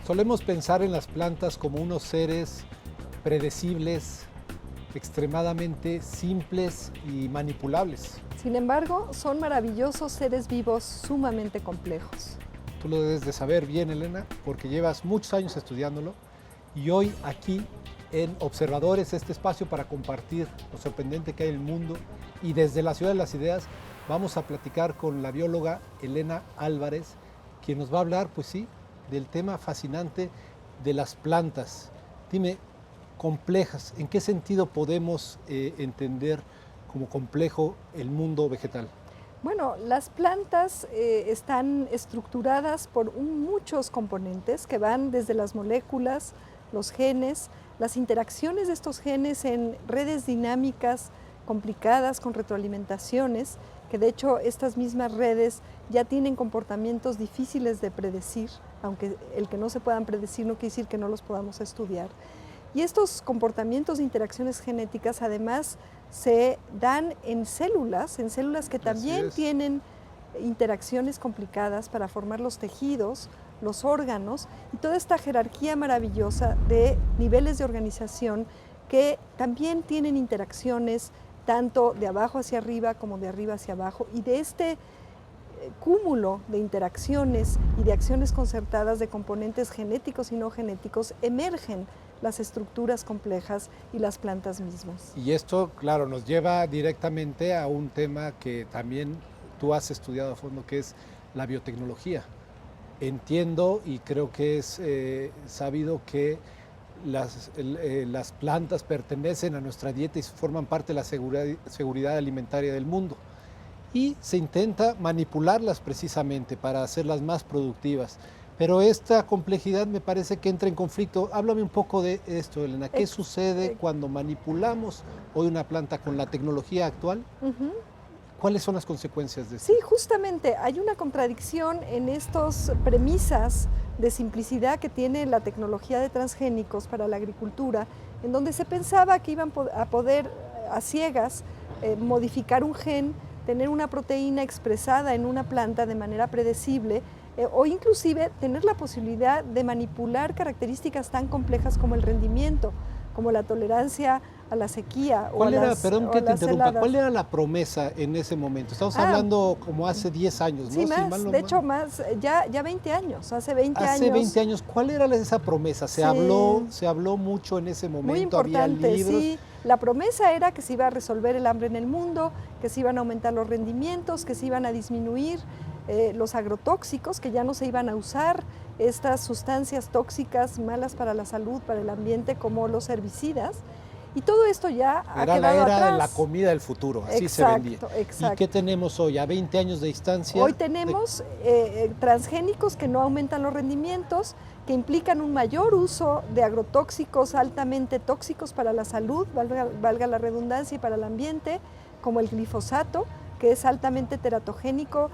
Solemos pensar en las plantas como unos seres predecibles, extremadamente simples y manipulables. Sin embargo, son maravillosos seres vivos sumamente complejos. Tú lo debes de saber bien, Elena, porque llevas muchos años estudiándolo y hoy aquí en Observadores, este espacio para compartir lo sorprendente que hay en el mundo, y desde la Ciudad de las Ideas vamos a platicar con la bióloga Elena Álvarez, quien nos va a hablar, pues sí, del tema fascinante de las plantas. Dime, complejas, ¿en qué sentido podemos entender como complejo el mundo vegetal? Bueno, las plantas están estructuradas por muchos componentes que van desde las moléculas, los genes, las interacciones de estos genes en redes dinámicas complicadas con retroalimentaciones, que de hecho estas mismas redes ya tienen comportamientos difíciles de predecir, aunque el que no se puedan predecir no quiere decir que no los podamos estudiar. Y estos comportamientos de interacciones genéticas además se dan en células que también tienen interacciones complicadas para formar los tejidos, los órganos y toda esta jerarquía maravillosa de niveles de organización que también tienen interacciones tanto de abajo hacia arriba como de arriba hacia abajo, y de este cúmulo de interacciones y de acciones concertadas de componentes genéticos y no genéticos emergen las estructuras complejas y las plantas mismas. Y esto, claro, nos lleva directamente a un tema que también tú has estudiado a fondo, que es la biotecnología. Entiendo y creo que es sabido que las plantas pertenecen a nuestra dieta y forman parte de la seguridad alimentaria del mundo. Y se intenta manipularlas precisamente para hacerlas más productivas. Pero esta complejidad me parece que entra en conflicto. Háblame un poco de esto, Elena. ¿Qué sucede cuando manipulamos hoy una planta con la tecnología actual? ¿Cuáles son las consecuencias de esto? Sí, justamente hay una contradicción en estas premisas de simplicidad que tiene la tecnología de transgénicos para la agricultura, en donde se pensaba que iban a poder a ciegas modificar un gen, tener una proteína expresada en una planta de manera predecible, o inclusive tener la posibilidad de manipular características tan complejas como el rendimiento, como la tolerancia a la sequía o a las heladas. ¿Cuál era la promesa en ese momento? Estamos hablando como hace 10 años, ¿no? Sí, más, de hecho más, ya 20 años, hace 20 años. Hace 20 años, ¿cuál era esa promesa? Se habló mucho en ese momento, muy importante, había libros. Sí. La promesa era que se iba a resolver el hambre en el mundo, que se iban a aumentar los rendimientos, que se iban a disminuir los agrotóxicos, que ya no se iban a usar estas sustancias tóxicas malas para la salud, para el ambiente, como los herbicidas. Y todo esto ya ha quedado atrás. Era la era de la comida del futuro, así se vendía. Exacto. ¿Y qué tenemos hoy, a 20 años de distancia? Hoy tenemos transgénicos que no aumentan los rendimientos, que implican un mayor uso de agrotóxicos altamente tóxicos para la salud, valga la redundancia, y para el ambiente, como el glifosato, que es altamente teratogénico,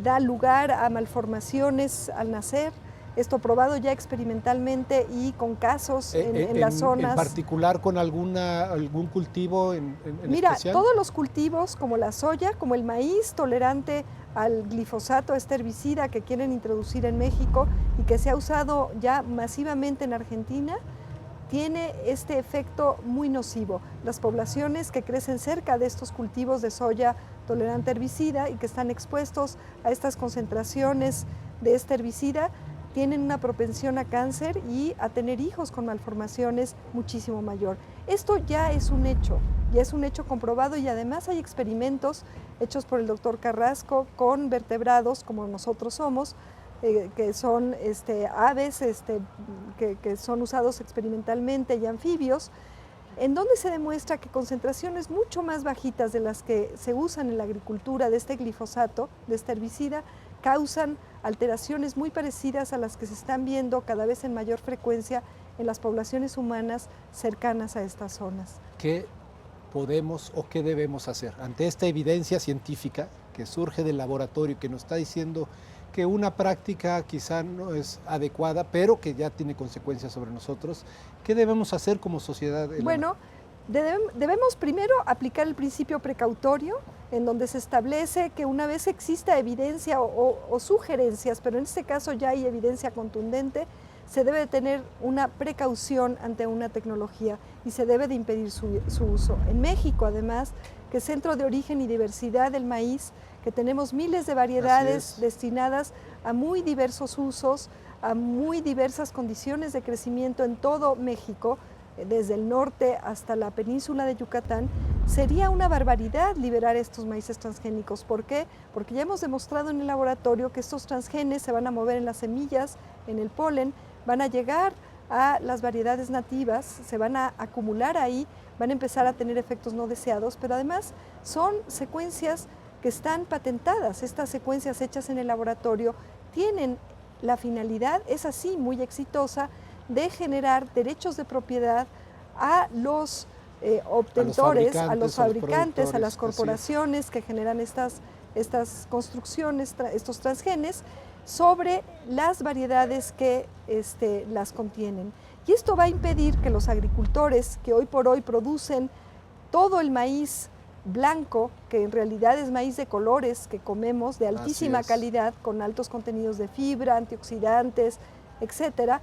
da lugar a malformaciones al nacer. Esto probado ya experimentalmente y con casos en las zonas. ¿En particular con algún cultivo en Mira, especial? todos los cultivos como la soya, como el maíz tolerante al glifosato, este herbicida que quieren introducir en México y que se ha usado ya masivamente en Argentina, tiene este efecto muy nocivo. Las poblaciones que crecen cerca de estos cultivos de soya tolerante a herbicida y que están expuestos a estas concentraciones de este herbicida tienen una propensión a cáncer y a tener hijos con malformaciones muchísimo mayor. Esto ya es un hecho comprobado, y además hay experimentos hechos por el doctor Carrasco con vertebrados como nosotros somos, que son aves que son usados experimentalmente, y anfibios, en donde se demuestra que concentraciones mucho más bajitas de las que se usan en la agricultura de este glifosato, de este herbicida, causan alteraciones muy parecidas a las que se están viendo cada vez en mayor frecuencia en las poblaciones humanas cercanas a estas zonas. ¿Qué podemos o qué debemos hacer ante esta evidencia científica que surge del laboratorio y que nos está diciendo que una práctica quizá no es adecuada, pero que ya tiene consecuencias sobre nosotros? ¿Qué debemos hacer como sociedad, Elena? Bueno, debemos primero aplicar el principio precautorio, en donde se establece que una vez exista evidencia o sugerencias, pero en este caso ya hay evidencia contundente, se debe de tener una precaución ante una tecnología y se debe de impedir su uso. En México, además, que es centro de origen y diversidad del maíz, que tenemos miles de variedades destinadas a muy diversos usos, a muy diversas condiciones de crecimiento en todo México, desde el norte hasta la península de Yucatán, sería una barbaridad liberar estos maíces transgénicos. ¿Por qué? Porque ya hemos demostrado en el laboratorio que estos transgenes se van a mover en las semillas, en el polen, van a llegar a las variedades nativas, se van a acumular ahí, van a empezar a tener efectos no deseados, pero además son secuencias que están patentadas. Estas secuencias hechas en el laboratorio tienen la finalidad, es así, muy exitosa, de generar derechos de propiedad a los obtentores, a los fabricantes, a las corporaciones que generan estas construcciones, estos transgenes, sobre las variedades que las contienen. Y esto va a impedir que los agricultores que hoy por hoy producen todo el maíz blanco, que en realidad es maíz de colores que comemos, de altísima calidad, con altos contenidos de fibra, antioxidantes, etcétera,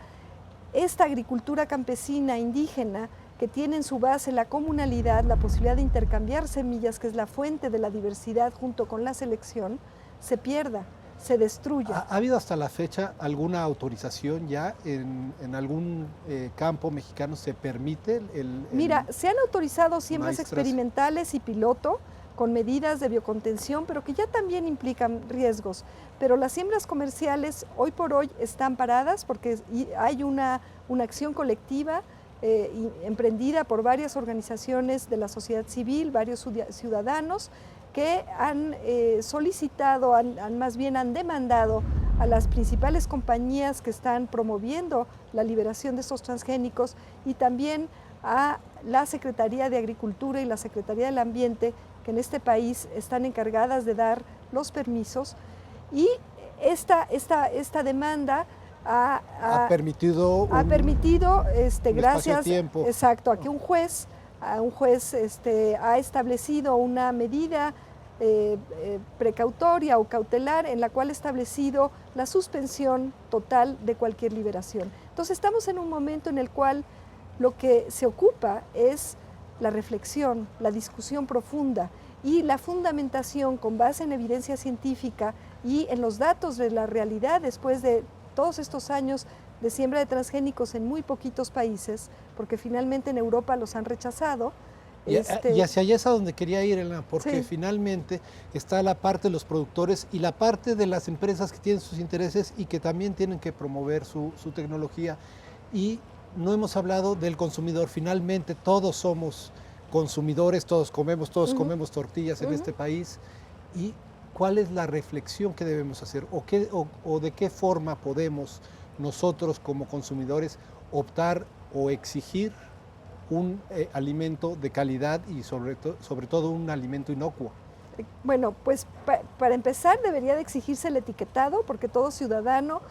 esta agricultura campesina, indígena, que tiene en su base la comunalidad, la posibilidad de intercambiar semillas, que es la fuente de la diversidad junto con la selección, se pierda, se destruya. ¿Ha habido hasta la fecha alguna autorización ya en algún campo mexicano? ¿Se permite Mira, se han autorizado siembras experimentales y piloto con medidas de biocontención, pero que ya también implican riesgos. Pero las siembras comerciales hoy por hoy están paradas porque hay una acción colectiva emprendida por varias organizaciones de la sociedad civil, varios ciudadanos, que han solicitado, más bien han demandado a las principales compañías que están promoviendo la liberación de estos transgénicos y también a la Secretaría de Agricultura y la Secretaría del Ambiente, que en este país están encargadas de dar los permisos. Y esta demanda ha permitido gracias exacto, a que un juez ha establecido una medida precautoria o cautelar en la cual ha establecido la suspensión total de cualquier liberación. Entonces estamos en un momento en el cual lo que se ocupa es la reflexión, la discusión profunda y la fundamentación con base en evidencia científica y en los datos de la realidad después de todos estos años de siembra de transgénicos en muy poquitos países, porque finalmente en Europa los han rechazado. Y hacia allá es a donde quería ir, Elena, porque finalmente está la parte de los productores y la parte de las empresas que tienen sus intereses y que también tienen que promover su tecnología. Y no hemos hablado del consumidor. Finalmente todos somos consumidores, todos comemos tortillas en este país. ¿Y cuál es la reflexión que debemos hacer? ¿O de qué forma podemos nosotros como consumidores optar o exigir un alimento de calidad y sobre todo un alimento inocuo? Bueno, pues para empezar debería de exigirse el etiquetado, porque todo ciudadano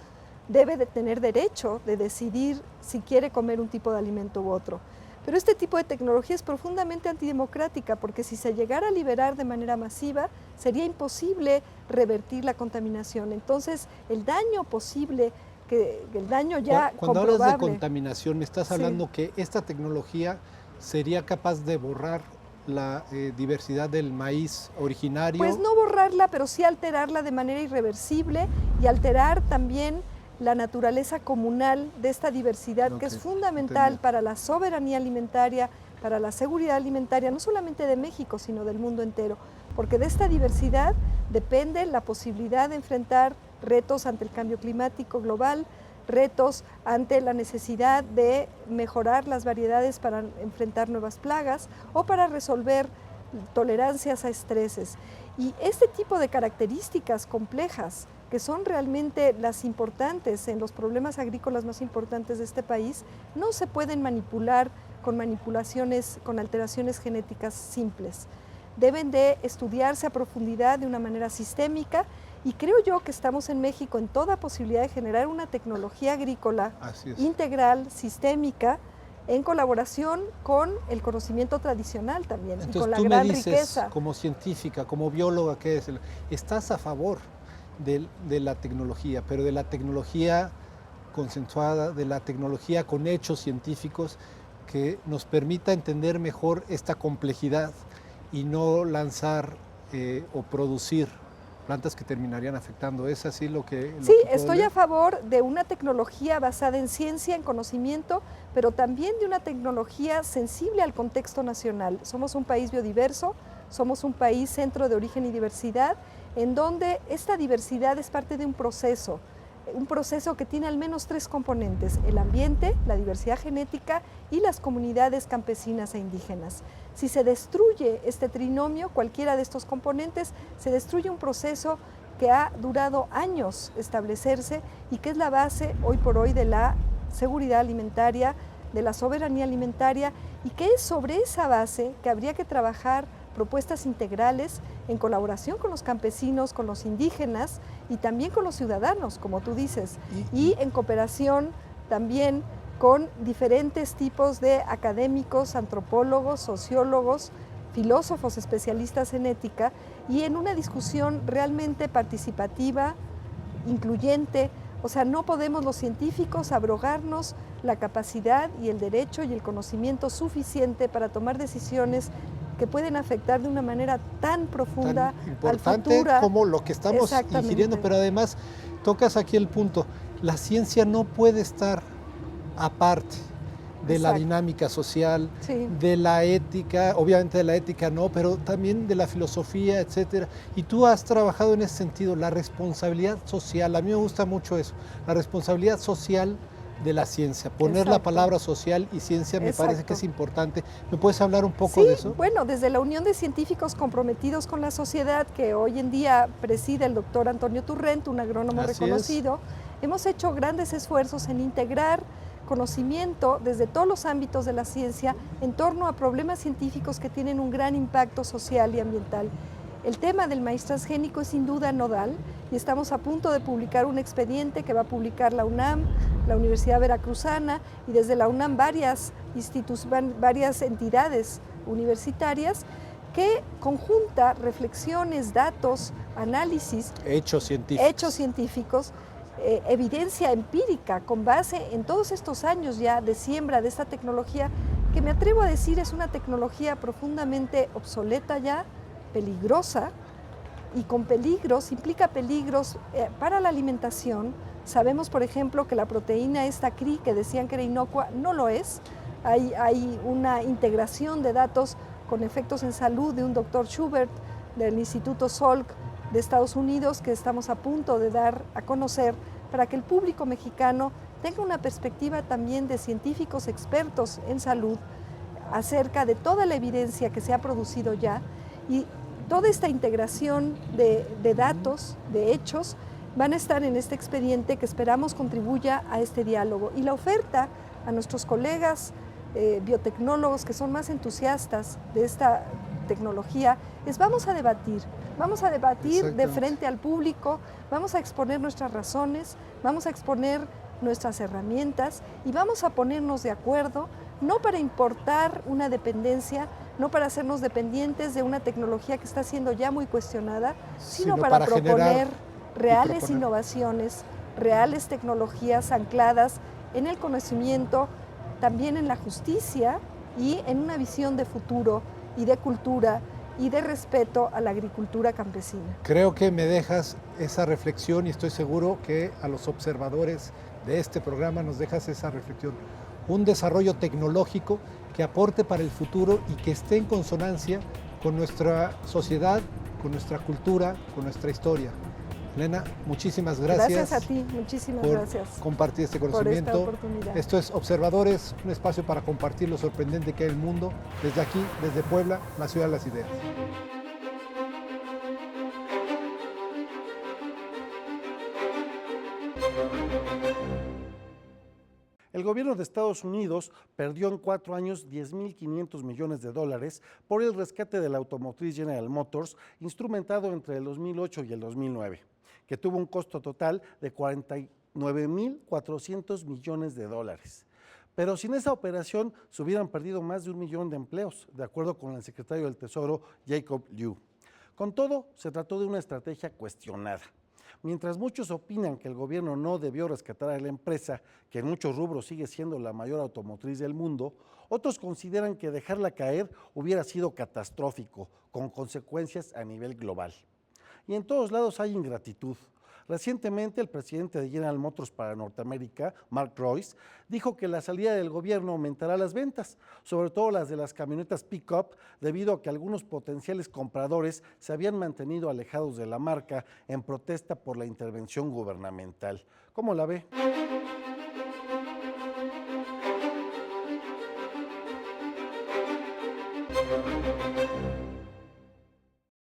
debe de tener derecho de decidir si quiere comer un tipo de alimento u otro. Pero este tipo de tecnología es profundamente antidemocrática, porque si se llegara a liberar de manera masiva, sería imposible revertir la contaminación. Entonces, el daño posible, el daño ya Cuando comprobable. hablas de contaminación, me estás hablando que esta tecnología sería capaz de borrar la diversidad del maíz originario. Pues no borrarla, pero sí alterarla de manera irreversible y alterar también la naturaleza comunal de esta diversidad, que es fundamental para la soberanía alimentaria, para la seguridad alimentaria, no solamente de México, sino del mundo entero, porque de esta diversidad depende la posibilidad de enfrentar retos ante el cambio climático global, retos ante la necesidad de mejorar las variedades para enfrentar nuevas plagas o para resolver tolerancias a estreses. Y este tipo de características complejas, que son realmente las importantes en los problemas agrícolas más importantes de este país, no se pueden manipular con manipulaciones, con alteraciones genéticas simples. Deben de estudiarse a profundidad de una manera sistémica y creo yo que estamos en México en toda posibilidad de generar una tecnología agrícola integral, sistémica, en colaboración con el conocimiento tradicional también. Entonces, y con la tú gran me dices, riqueza. como científica, como bióloga, ¿qué es? ¿Estás a favor de la tecnología, pero de la tecnología consensuada de la tecnología con hechos científicos que nos permita entender mejor esta complejidad y no lanzar o producir plantas que terminarían afectando. ¿Es así lo que Sí, puedo estoy leer? a favor de una tecnología basada en ciencia, en conocimiento, pero también de una tecnología sensible al contexto nacional. Somos un país biodiverso, somos un país centro de origen y diversidad, en donde esta diversidad es parte de un proceso que tiene al menos 3 componentes: el ambiente, la diversidad genética y las comunidades campesinas e indígenas. Si se destruye este trinomio, cualquiera de estos componentes, se destruye un proceso que ha durado años establecerse y que es la base hoy por hoy de la seguridad alimentaria, de la soberanía alimentaria, y que es sobre esa base que habría que trabajar propuestas integrales en colaboración con los campesinos, con los indígenas y también con los ciudadanos, como tú dices, y en cooperación también con diferentes tipos de académicos, antropólogos, sociólogos, filósofos especialistas en ética, y en una discusión realmente participativa, incluyente. O sea, no podemos los científicos abrogarnos la capacidad y el derecho y el conocimiento suficiente para tomar decisiones que pueden afectar de una manera tan profunda Tan importante al futuro como lo que estamos ingiriendo, pero además tocas aquí el punto, la ciencia no puede estar aparte de la dinámica social, sí, de la ética, obviamente de la ética no, pero también de la filosofía, etcétera. Y tú has trabajado en ese sentido, la responsabilidad social, a mí me gusta mucho eso, la responsabilidad social de la ciencia, poner la palabra social y ciencia me parece que es importante. ¿Me puedes hablar un poco de eso? Bueno, desde la Unión de Científicos Comprometidos con la Sociedad, que hoy en día preside el doctor Antonio Turrent, un agrónomo reconocido, hemos hecho grandes esfuerzos en integrar conocimiento desde todos los ámbitos de la ciencia en torno a problemas científicos que tienen un gran impacto social y ambiental. El tema del maíz transgénico es sin duda nodal y estamos a punto de publicar un expediente que va a publicar la UNAM, la Universidad Veracruzana y desde la UNAM varias entidades universitarias que conjunta reflexiones, datos, análisis, hechos científicos, evidencia empírica con base en todos estos años ya de siembra de esta tecnología, que me atrevo a decir es una tecnología profundamente obsoleta ya, peligrosa, y con peligros, implica peligros para la alimentación. Sabemos, por ejemplo, que la proteína esta CRI, que decían que era inocua, no lo es. Hay una integración de datos con efectos en salud de un doctor Schubert del Instituto Salk de Estados Unidos, que estamos a punto de dar a conocer para que el público mexicano tenga una perspectiva también de científicos expertos en salud acerca de toda la evidencia que se ha producido ya, y toda esta integración de datos, de hechos, van a estar en este expediente que esperamos contribuya a este diálogo. Y la oferta a nuestros colegas biotecnólogos que son más entusiastas de esta tecnología es: vamos a debatir de frente al público, vamos a exponer nuestras razones, vamos a exponer nuestras herramientas y vamos a ponernos de acuerdo, no para importar una dependencia, no para hacernos dependientes de una tecnología que está siendo ya muy cuestionada, sino para proponer reales innovaciones, reales tecnologías ancladas en el conocimiento, también en la justicia y en una visión de futuro y de cultura y de respeto a la agricultura campesina. Creo que me dejas esa reflexión y estoy seguro que a los observadores de este programa nos dejas esa reflexión. Un desarrollo tecnológico que aporte para el futuro y que esté en consonancia con nuestra sociedad, con nuestra cultura, con nuestra historia. Elena, muchísimas gracias. Gracias a ti, muchísimas gracias. Compartir este conocimiento. Por esta oportunidad. Esto es Observadores, un espacio para compartir lo sorprendente que hay en el mundo, desde aquí, desde Puebla, la ciudad de las ideas. El gobierno de Estados Unidos perdió en 4 años $10.500 millones por el rescate de la automotriz General Motors, instrumentado entre el 2008 y el 2009, que tuvo un costo total de $49.400 millones. Pero sin esa operación se hubieran perdido más de 1 millón de empleos, de acuerdo con el secretario del Tesoro, Jacob Lew. Con todo, se trató de una estrategia cuestionada. Mientras muchos opinan que el gobierno no debió rescatar a la empresa, que en muchos rubros sigue siendo la mayor automotriz del mundo, otros consideran que dejarla caer hubiera sido catastrófico, con consecuencias a nivel global. Y en todos lados hay ingratitud. Recientemente, el presidente de General Motors para Norteamérica, Mark Reuss, dijo que la salida del gobierno aumentará las ventas, sobre todo las de las camionetas pick-up, debido a que algunos potenciales compradores se habían mantenido alejados de la marca en protesta por la intervención gubernamental. ¿Cómo la ve?